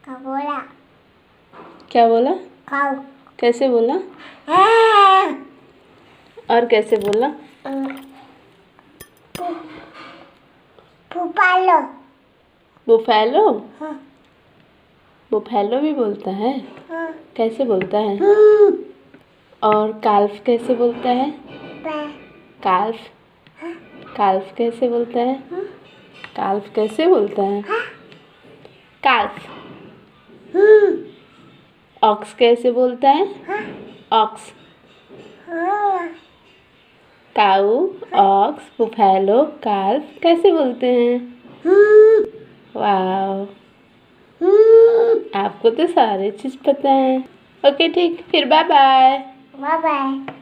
का बोला। क्या बोला? खाओ। कैसे बोला? और कैसे बोला? बुफालो। बुफैलो? हाँ। बुफैलो भी बोलता है? हाँ। कैसे बोलता है? और काल्फ कैसे बोलता है? काल्फ? काल्फ कैसे बोलता है? काल्फ कैसे बोलता है? काल्फ। ऑक्स कैसे बोलता है? ऑक्स। काऊ, ऑक्स, बुफैलो, काल्फ कैसे बोलते हैं? वाह, आपको तो सारे चीज़ पता है। ओके ठीक, फिर बाय बाय। Bye bye.